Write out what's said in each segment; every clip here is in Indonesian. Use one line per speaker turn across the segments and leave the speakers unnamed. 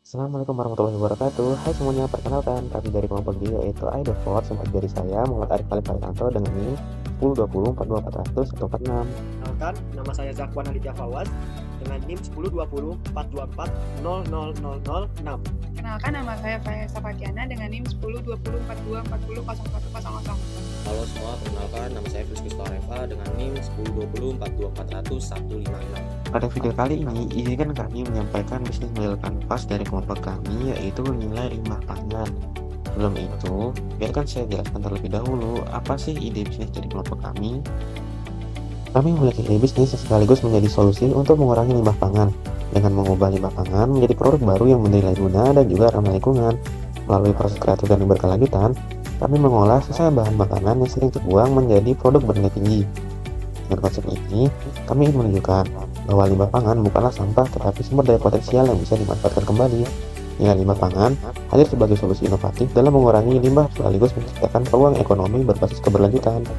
Assalamualaikum warahmatullahi wabarakatuh. Hai semuanya, perkenalkan kami dari kelompok G yaitu iDevOps. Sama dari saya Muhammad Arif Khalif Arianto dengan NIM 1020424146.
Kenalkan, nama saya Zakwan Aditya Fawaz dengan NIM 102042400006.
Kenalkan, nama saya Faya Sapatiana dengan NIM 102042404000.
Halo semua, perkenalkan nama saya Frisky Storeva dengan NIM 102042400156.
Pada video kali ini, izinkan kami menyampaikan bisnis model kanvas dari kelompok kami yaitu nilai limbah pangan. Sebelum itu, biarkan saya jelaskan terlebih dahulu apa sih ide bisnis dari kelompok kami. Kami memiliki ide bisnis yang sekaligus menjadi solusi untuk mengurangi limbah pangan dengan mengubah limbah pangan menjadi produk baru yang bernilai guna dan juga ramah lingkungan. Melalui proses kreatif dan berkelanjutan, kami mengolah sisa bahan makanan yang sering terbuang menjadi produk bernilai tinggi. Dengan konsep ini, kami ingin menunjukkan bahwa limbah pangan bukanlah sampah tetapi sumber daya potensial yang bisa dimanfaatkan kembali. Nilai limbah pangan hadir sebagai solusi inovatif dalam mengurangi limbah sekaligus menciptakan peluang ekonomi berbasis keberlanjutan.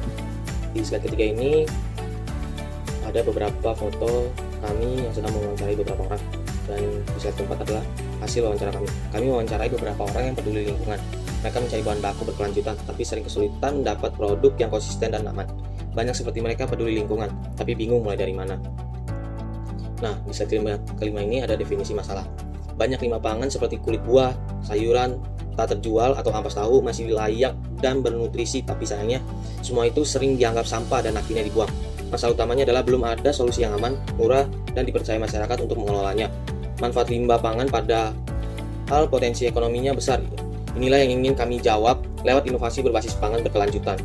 Di slide ketiga ini ada beberapa foto kami yang sedang mewawancarai beberapa orang, dan di slide keempat adalah hasil wawancara kami. Kami mewawancarai beberapa orang yang peduli lingkungan. Mereka mencari bahan baku berkelanjutan, tapi sering kesulitan mendapat produk yang konsisten dan aman. Banyak seperti mereka peduli lingkungan, tapi bingung mulai dari mana. Nah, di slide kelima ini ada definisi masalah. Banyak limbah pangan seperti kulit buah, sayuran, tak terjual atau ampas tahu masih layak dan bernutrisi, tapi sayangnya semua itu sering dianggap sampah dan akhirnya dibuang. Masalah utamanya adalah belum ada solusi yang aman, murah, dan dipercaya masyarakat untuk mengelolanya. Manfaat limbah pangan pada hal potensi ekonominya besar. Inilah yang ingin kami jawab lewat inovasi berbasis pangan berkelanjutan.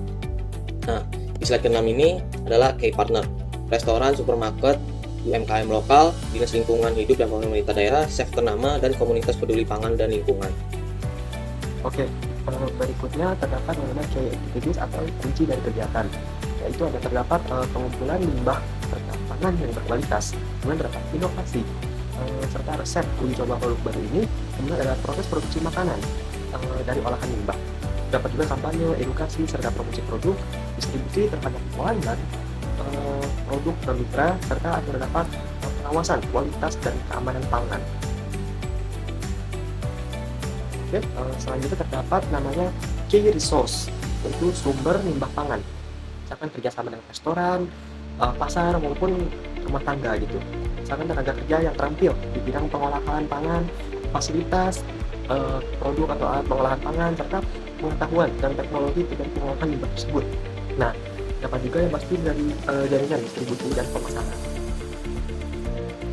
Nah, di slide ke-6 ini adalah key partner, restoran, supermarket, UMKM lokal, dinas lingkungan hidup dan pemerintah daerah, chef ternama, dan komunitas peduli pangan dan lingkungan.
Oke, berikutnya terdapat mengenai key activities atau kunci dari kegiatan, yaitu ada terdapat pengumpulan limbah pangan yang berkualitas, kemudian terdapat inovasi, serta resep uji coba produk baru ini, kemudian ada proses produksi makanan dari olahan limbah. Dapat juga kampanye, edukasi, serta promosi produk, distribusi terhadap pelanggan, produk bermitra, serta terdapat pengawasan kualitas dan keamanan pangan. Oke, selanjutnya terdapat namanya key resource, yaitu sumber limbah pangan. Misalkan kerjasama dengan restoran, pasar maupun rumah tangga gitu. Misalkan tenaga kerja yang terampil di bidang pengolahan pangan, fasilitas, produk atau alat pengolahan pangan, serta pengetahuan dan teknologi dari pengolahan limbah tersebut. Nah, dapat juga yang pasti dari jaringan distribusi dan pemasaran.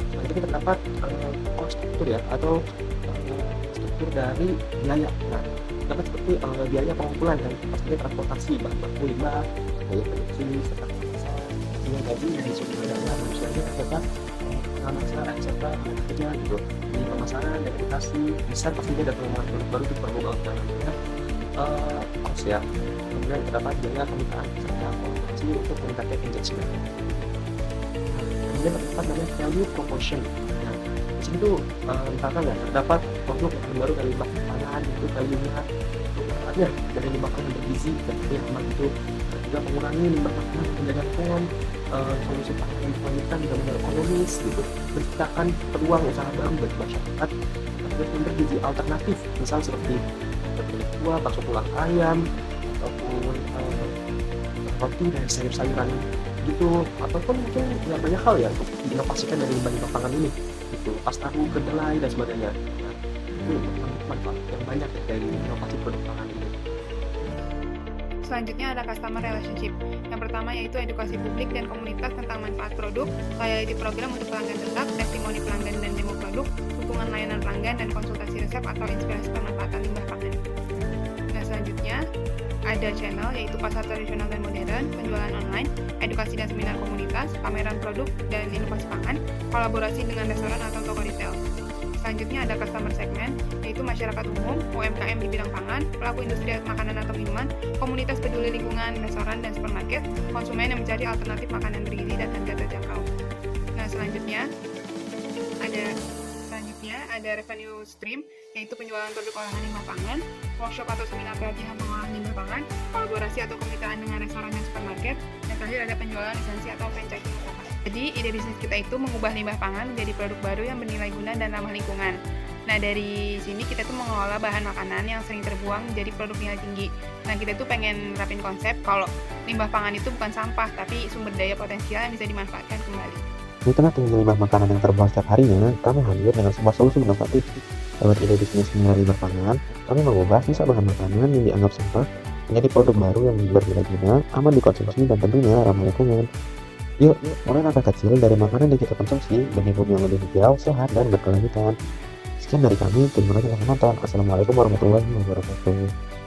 Selanjutnya terdapat cost struktur ya, atau struktur dari biaya. Nah, dapat seperti biaya pengumpulan dan pastinya transportasi bahan baku limbah, biaya produksi, serta pemasaran, biaya gaji dan sumber daya manusianya, serta pengamanan serta kerja gitu. Di pemasaran dan edukasi bisa pastinya ada pengembangan produk baru di permukaan namanya cost ya. Kemudian terdapat biaya kemitraan serta kolaborasi untuk meningkatkan engagement. Kemudian terdapat namanya value proportion. Nah, di sini tuh misalkan ya terdapat produk yang baru dari limbah pangan itu value-nya manfaatnya dari limbah pangan bergizi dan yang aman itu, juga mengurangi limbah pangan, menjaga lingkungan, solusi pangan yang berkelanjutan juga benar ekonomis gitu, menciptakan peluang usaha baru bagi masyarakat, dan sumber gizi alternatif, misal seperti kulit buah, bakso tulang ayam, ataupun roti dan sayur-sayuran gitu, ataupun mungkin ya banyak hal ya untuk diinovasikan dari limbah pangan ini gitu, pas tahu, kedelai dan sebagainya. Nah, itu manfaat yang banyak ya dari inovasi produk pangan ini.
Selanjutnya ada customer relationship. Yang pertama yaitu edukasi publik dan komunitas tentang manfaat produk, loyalty program untuk pelanggan tetap, testimoni pelanggan dan demo produk, dukungan layanan pelanggan, dan konsultasi resep atau inspirasi pemanfaatan limbah pangan. Nah, selanjutnya ada channel yaitu pasar tradisional dan modern, penjualan online, edukasi dan seminar komunitas, pameran produk dan inovasi pangan, kolaborasi dengan restoran atau toko retail. Selanjutnya ada customer segment, yaitu masyarakat umum, UMKM di bidang pangan, pelaku industri makanan atau minuman, komunitas peduli lingkungan, restoran dan supermarket, konsumen yang mencari alternatif makanan bergizi dan harga terjangkau. Nah, selanjutnya ada revenue stream, yaitu penjualan produk olahan limbah pangan, workshop atau seminar pelatihan pengolahan limbah pangan, kolaborasi atau kemitraan dengan restoran dan supermarket, dan terakhir ada penjualan lisensi atau franchising usaha. Jadi, ide bisnis kita itu mengubah limbah pangan menjadi produk baru yang bernilai guna dan ramah lingkungan. Nah, dari sini kita tuh mengelola bahan makanan yang sering terbuang jadi produk nilai tinggi. Nah, kita tuh pengen nerapin konsep kalau limbah pangan itu bukan sampah, tapi sumber daya potensial yang bisa dimanfaatkan kembali.
Di tengah tingginya limbah makanan yang terbuang setiap harinya, kami hadir dengan sebuah solusi inovatif. Lewat ide bisnis nilai limbah pangan, kami mengubah sisa bahan makanan yang dianggap sampah menjadi produk baru yang berguna, aman dikonsumsi, dan tentunya ramah lingkungan. Yuk, mulai langkah kecil dari makanan yang kita konsumsi demi bumi yang lebih hijau, sehat, dan berkelanjutan. Sekian dari kami, terima kasih telah menonton. Assalamualaikum warahmatullahi wabarakatuh.